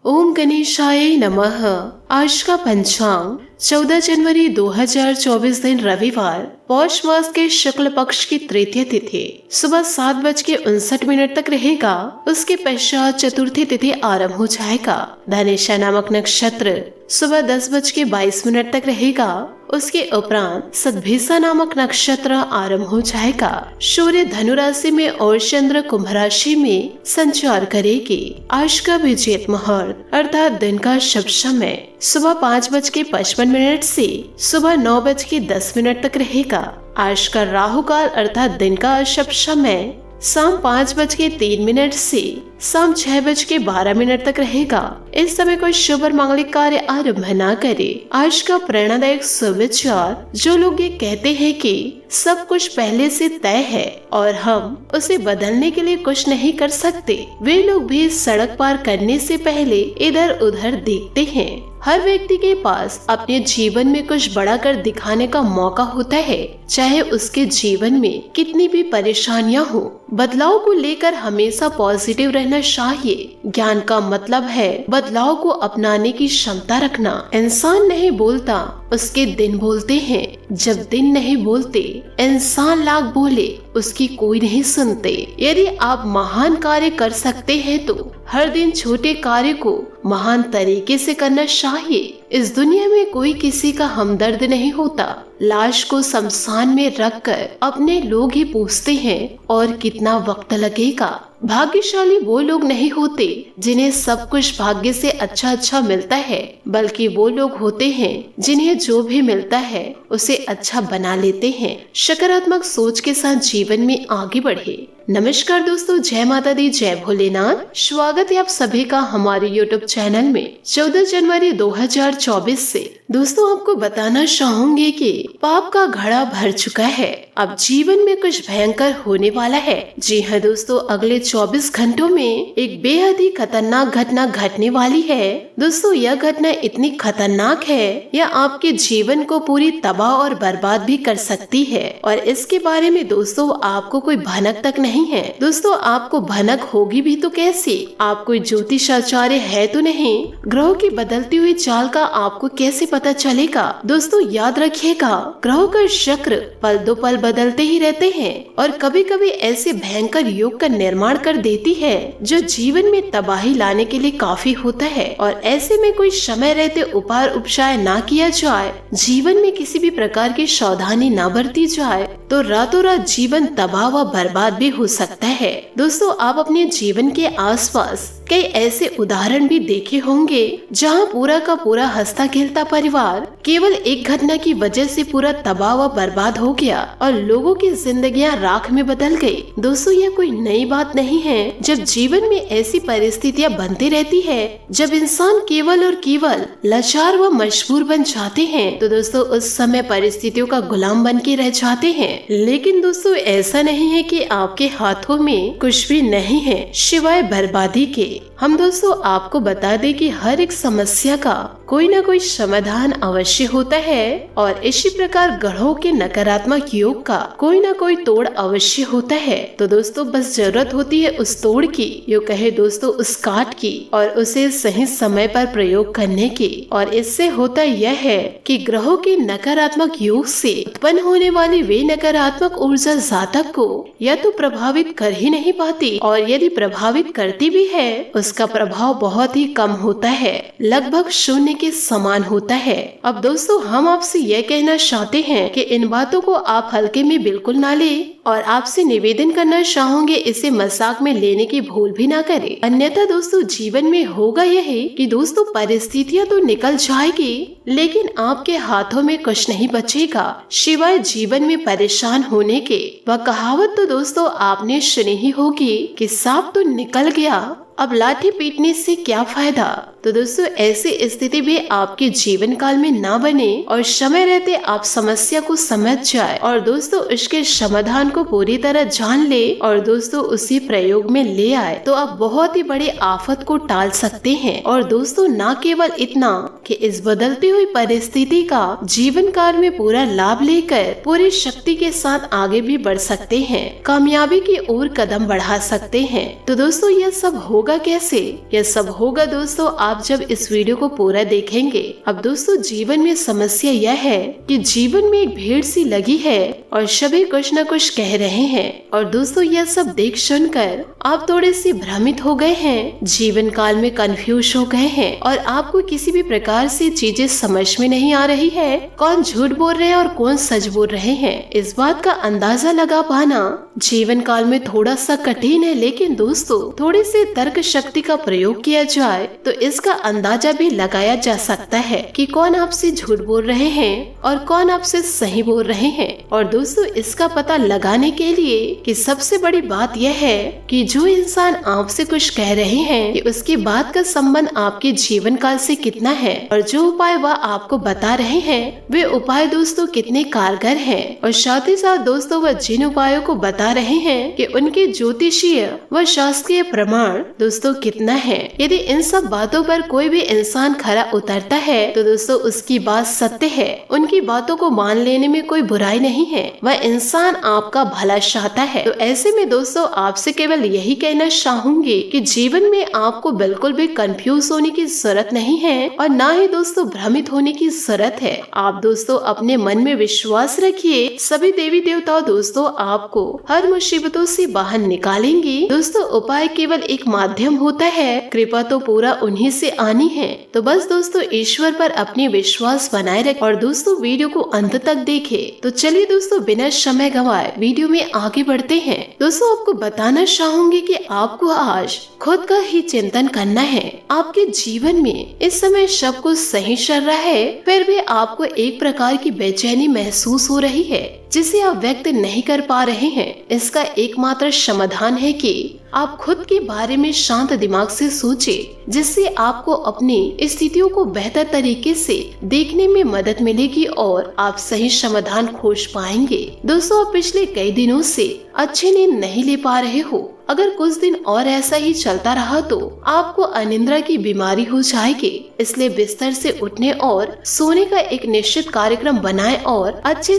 ओम गणेशाय नमः। आज का पंचांग 14 जनवरी 2024 दिन रविवार, पौष मास के शुक्ल पक्ष की तृतीय तिथि सुबह 7:59 तक रहेगा। उसके पश्चात चतुर्थी तिथि आरंभ हो जाएगा। धनेशा नामक नक्षत्र सुबह 10:22 तक रहेगा। उसके उपरांत सद्भिसा नामक नक्षत्र आरंभ हो जाएगा। सूर्य धनु राशि में और चंद्र कुंभ राशि में संचार करेगी। आज का विजेत मुहूर्त अर्थात दिन का शुभ समय सुबह 5:55 से सुबह 9:10 तक रहेगा। आज का राहु काल अर्थात दिन का अशुभ समय शाम 5:03 से शाम 6:12 तक रहेगा। इस समय कोई शुभ और मांगलिक कार्य आरंभ न करे। आज का प्रेरणादायक सुविचार, जो लोग ये कहते हैं कि सब कुछ पहले से तय है और हम उसे बदलने के लिए कुछ नहीं कर सकते, वे लोग भी सड़क पार करने से पहले इधर उधर देखते हैं। हर व्यक्ति के पास अपने जीवन में कुछ बड़ा कर दिखाने का मौका होता है, चाहे उसके जीवन में कितनी भी परेशानियां हो। बदलाव को लेकर हमेशा पॉजिटिव रहना चाहिए। ज्ञान का मतलब है बदलाव को अपनाने की क्षमता रखना। इंसान नहीं बोलता, उसके दिन बोलते हैं। जब दिन नहीं बोलते, इंसान लाख बोले, उसकी कोई नहीं सुनते। यदि आप महान कार्य कर सकते हैं तो हर दिन छोटे कार्य को महान तरीके से करना चाहिए। इस दुनिया में कोई किसी का हमदर्द नहीं होता। लाश को शमशान में रखकर अपने लोग ही पूछते हैं और कितना वक्त लगेगा। भाग्यशाली वो लोग नहीं होते जिन्हें सब कुछ भाग्य से अच्छा मिलता है, बल्कि वो लोग होते हैं जिन्हें जो भी मिलता है उसे अच्छा बना लेते हैं। सकारात्मक सोच के साथ जीवन में आगे बढ़े। नमस्कार दोस्तों, जय माता दी, जय भोलेनाथ। स्वागत है आप सभी का हमारे YouTube चैनल में। 14 जनवरी 2024 से दोस्तों आपको बताना चाहूंगी कि पाप का घड़ा भर चुका है। अब जीवन में कुछ भयंकर होने वाला है। जी हाँ दोस्तों, अगले 24 घंटों में एक बेहद ही खतरनाक घटना घटने वाली है। दोस्तों यह घटना इतनी खतरनाक है, यह आपके जीवन को पूरी तबाह और बर्बाद भी कर सकती है। और इसके बारे में दोस्तों आपको कोई भनक तक नहीं है। दोस्तों आपको भनक होगी भी तो कैसे? आप कोई ज्योतिषाचार्य है तो नहीं। ग्रहों की बदलती हुई चाल का आपको कैसे पता चलेगा? दोस्तों याद रखिएगा, ग्रहों का चक्र पल दो पल बदलते ही रहते हैं और कभी कभी ऐसे भयंकर योग का निर्माण कर देती है जो जीवन में तबाही लाने के लिए काफी होता है। और ऐसे में कोई समय रहते उपाय उपचार ना किया जाए, जीवन में किसी भी प्रकार की सावधानी ना बरती जाए तो रातों रात जीवन तबाह व बर्बाद भी हो सकता है। दोस्तों आप अपने जीवन के आसपास कई ऐसे उदाहरण भी देखे होंगे जहां पूरा का पूरा हंसता खेलता परिवार केवल एक घटना की वजह से पूरा तबाह व बर्बाद हो गया और लोगों की जिंदगियां राख में बदल गई। दोस्तों यह कोई नई बात नहीं है। जब जीवन में ऐसी परिस्थितियां बनती रहती है, जब इंसान केवल और केवल लाचार व मजबूर बन जाते हैं, तो दोस्तों उस समय परिस्थितियों का गुलाम बन के रह जाते हैं। लेकिन दोस्तों ऐसा नहीं है कि आपके हाथों में कुछ भी नहीं है सिवाय बर्बादी के। हम दोस्तों आपको बता दें कि हर एक समस्या का कोई ना कोई समाधान अवश्य होता है और इसी प्रकार ग्रहों के नकारात्मक योग का कोई ना कोई तोड़ अवश्य होता है। तो दोस्तों बस जरूरत होती है उस तोड़ की, यो कहे दोस्तों उस काट की, और उसे सही समय पर प्रयोग करने की। और इससे होता यह है कि ग्रहों के नकारात्मक योग से उत्पन्न होने वाली वे नकारात्मक ऊर्जा जातक को या तो प्रभावित कर ही नहीं पाती, और यदि प्रभावित करती भी है उसका प्रभाव बहुत ही कम होता है, लगभग शून्य के समान होता है। अब दोस्तों हम आपसे यह कहना चाहते हैं कि इन बातों को आप हल्के में बिल्कुल ना ले और आपसे निवेदन करना चाहूंगे इसे मजाक में लेने की भूल भी ना करें। अन्यथा दोस्तों जीवन में होगा यही कि दोस्तों परिस्थितियां तो निकल जाएगी, लेकिन आपके हाथों में कुछ नहीं बचेगा सिवाय जीवन में परेशान होने के। वह कहावत तो दोस्तों आपने सुनी ही होगी कि सांप तो निकल गया, अब लाठी पीटने से क्या फायदा। तो दोस्तों ऐसी स्थिति भी आपके जीवन काल में ना बने और समय रहते आप समस्या को समझ जाए और दोस्तों उसके समाधान को पूरी तरह जान ले और दोस्तों उसी प्रयोग में ले आए, तो आप बहुत ही बड़ी आफत को टाल सकते हैं। और दोस्तों ना केवल इतना कि इस बदलती हुई परिस्थिति का जीवन काल में पूरा लाभ लेकर पूरी शक्ति के साथ आगे भी बढ़ सकते हैं, कामयाबी की ओर कदम बढ़ा सकते हैं। तो दोस्तों यह सब हो होगा कैसे? यह सब होगा दोस्तों आप जब इस वीडियो को पूरा देखेंगे। अब दोस्तों जीवन में समस्या यह है कि जीवन में एक भीड़ सी लगी है और सभी कुछ न कुछ कह रहे हैं और दोस्तों यह सब देख सुनकर आप थोड़े से भ्रमित हो गए हैं, जीवन काल में कंफ्यूज हो गए हैं और आपको किसी भी प्रकार से चीजें समझ में नहीं आ रही है। कौन झूठ बोल रहे हैं और कौन सच बोल रहे हैं, इस बात का अंदाजा लगा पाना जीवन काल में थोड़ा सा कठिन है। लेकिन दोस्तों थोड़ी सी तर्क शक्ति का प्रयोग किया जाए तो इसका अंदाजा भी लगाया जा सकता है कि कौन आपसे झूठ बोल रहे हैं और कौन आपसे सही बोल रहे हैं। और दोस्तों इसका पता लगाने के लिए कि सबसे बड़ी बात यह है कि जो इंसान आपसे कुछ कह रहे हैं कि उसकी बात का संबंध आपके जीवन काल से कितना है और जो उपाय वह आपको बता रहे हैं वे उपाय दोस्तों कितने कारगर हैं और साथ ही साथ दोस्तों वह जिन उपायों को बता रहे हैं कि उनके ज्योतिषीय व शास्त्रीय प्रमाण दोस्तों कितना है। यदि इन सब बातों पर कोई भी इंसान खरा उतरता है तो दोस्तों उसकी बात सत्य है, उनकी बातों को मान लेने में कोई बुराई नहीं है, वह इंसान आपका भला चाहता है। तो ऐसे में दोस्तों आपसे केवल यही कहना चाहूंगी कि जीवन में आपको बिल्कुल भी कंफ्यूज होने की जरूरत नहीं है और ना ही दोस्तों भ्रमित होने की जरूरत है। आप दोस्तों अपने मन में विश्वास रखिए, सभी देवी देवता दोस्तों आपको हर मुसीबतों से बाहर निकालेंगे। दोस्तों उपाय केवल एक माध्यम होता है, कृपा तो पूरा उन्हीं से आनी है। तो बस दोस्तों ईश्वर पर अपनी विश्वास बनाए रखें और दोस्तों वीडियो को अंत तक देखें। तो चलिए दोस्तों बिना समय गंवाए वीडियो में आगे बढ़ते हैं। दोस्तों आपको बताना चाहूंगी कि आपको आज खुद का ही चिंतन करना है। आपके जीवन में इस समय सब कुछ सही चल रहा है, फिर भी आपको एक प्रकार की बेचैनी महसूस हो रही है जिसे आप व्यक्त नहीं कर पा रहे हैं। इसका एकमात्र समाधान है कि आप खुद के बारे में शांत दिमाग से सोचें, जिससे आपको अपनी स्थितियों को बेहतर तरीके से देखने में मदद मिलेगी और आप सही समाधान खोज पाएंगे। दोस्तों आप पिछले कई दिनों से अच्छी नींद नहीं ले पा रहे हो, अगर कुछ दिन और ऐसा ही चलता रहा तो आपको अनिद्रा की बीमारी हो जाएगी। इसलिए बिस्तर से उठने और सोने का एक निश्चित कार्यक्रम बनाएं और अच्छे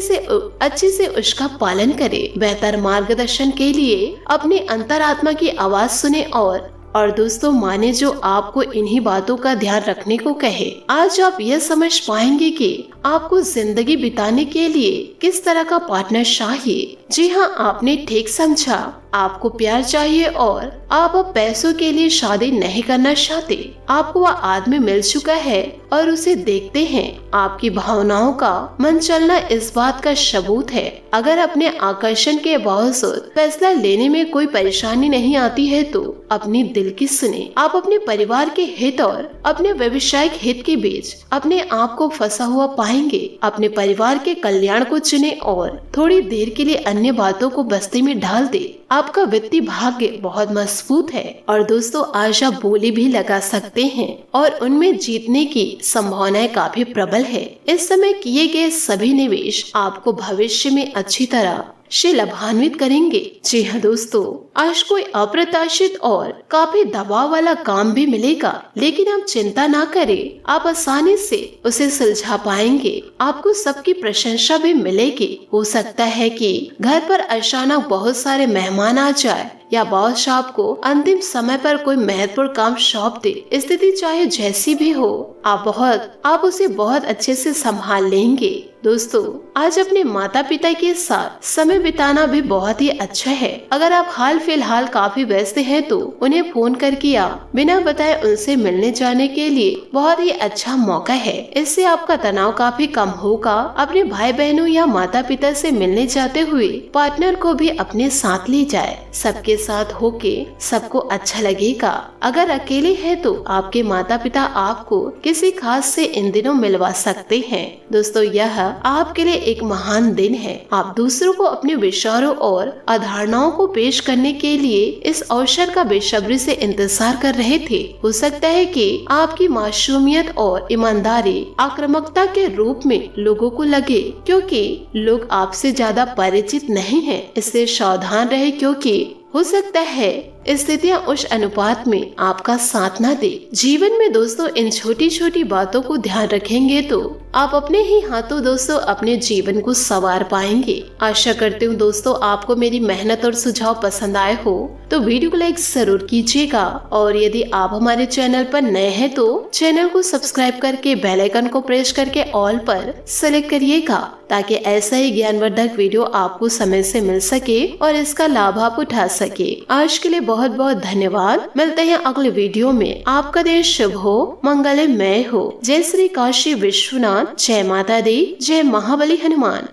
से उसका पालन करें। बेहतर मार्गदर्शन के लिए अपने अंतरात्मा की आवाज सुने और दोस्तों माने जो आपको इन्हीं बातों का ध्यान रखने को कहे। आज आप यह समझ पाएंगे कि आपको जिंदगी बिताने के लिए किस तरह का पार्टनर चाहिए। जी हाँ, आपने ठीक समझा, आपको प्यार चाहिए और आप अब पैसों के लिए शादी नहीं करना चाहते। आपको वह आदमी मिल चुका है और उसे देखते हैं। आपकी भावनाओं का मन चलना इस बात का सबूत है। अगर अपने आकर्षण के बावजूद फैसला लेने में कोई परेशानी नहीं आती है तो अपनी दिल की सुने। आप अपने परिवार के हित और अपने व्यवसायिक हित के बीच अपने आप को फंसा हुआ पाएंगे। अपने परिवार के कल्याण को चुने और थोड़ी देर के लिए अन्य बातों को बस्ती में डाल दे। आपका वित्तीय भाग्य बहुत मजबूत है और दोस्तों आज आप बोली भी लगा सकते हैं और उनमें जीतने की संभावनाएं काफी प्रबल है। इस समय किए गए सभी निवेश आपको भविष्य में अच्छी तरह से लाभान्वित करेंगे। जी हाँ दोस्तों, आज कोई अप्रत्याशित और काफी दबाव वाला काम भी मिलेगा, लेकिन आप चिंता ना करें, आप आसानी से उसे सुलझा पाएंगे। आपको सबकी प्रशंसा भी मिलेगी। हो सकता है कि घर पर अचानक बहुत सारे मेहमान आ जाए या बॉस आपको अंतिम समय पर कोई महत्वपूर्ण काम सौंप दे। स्थिति चाहे जैसी भी हो, आप उसे बहुत अच्छे से संभाल लेंगे। दोस्तों आज अपने माता पिता के साथ समय बिताना भी बहुत ही अच्छा है। अगर आप हाल फिलहाल काफी व्यस्त हैं तो उन्हें फोन करके या बिना बताए उनसे मिलने जाने के लिए बहुत ही अच्छा मौका है। इससे आपका तनाव काफी कम होगा। अपने भाई बहनों या माता पिता से मिलने जाते हुए पार्टनर को भी अपने साथ ले जाए। सबके साथ होके सबको अच्छा लगेगा। अगर अकेले है तो आपके माता पिता आपको किसी खास से इन दिनों मिलवा सकते हैं। दोस्तों यह आपके लिए एक महान दिन है। आप दूसरों को अपने विचारों और अवधारणाओं को पेश करने के लिए इस अवसर का बेसब्री से इंतजार कर रहे थे। हो सकता है कि आपकी मासूमियत और ईमानदारी आक्रामकता के रूप में लोगों को लगे, क्योंकि लोग आपसे ज्यादा परिचित नहीं हैं। इससे सावधान रहे, क्योंकि हो सकता है स्थितियाँ उस अनुपात में आपका साथ ना दे। जीवन में दोस्तों इन छोटी छोटी बातों को ध्यान रखेंगे तो आप अपने ही हाथों दोस्तों अपने जीवन को संवार पाएंगे। आशा करती हूँ दोस्तों आपको मेरी मेहनत और सुझाव पसंद आए हो तो वीडियो को लाइक जरूर कीजिएगा, और यदि आप हमारे चैनल पर नए हैं तो चैनल को सब्सक्राइब करके बेल आइकन को प्रेस करके ऑल पर सेलेक्ट करिएगा, ताकि ऐसा ही ज्ञानवर्धक वीडियो आपको समय से मिल सके और इसका लाभ आप उठा सके। आज के लिए बहुत बहुत धन्यवाद। मिलते हैं अगले वीडियो में। आपका दिन शुभ हो, मंगलमय हो। जय श्री काशी विश्वनाथ, जय माता दी, जय महाबली हनुमान।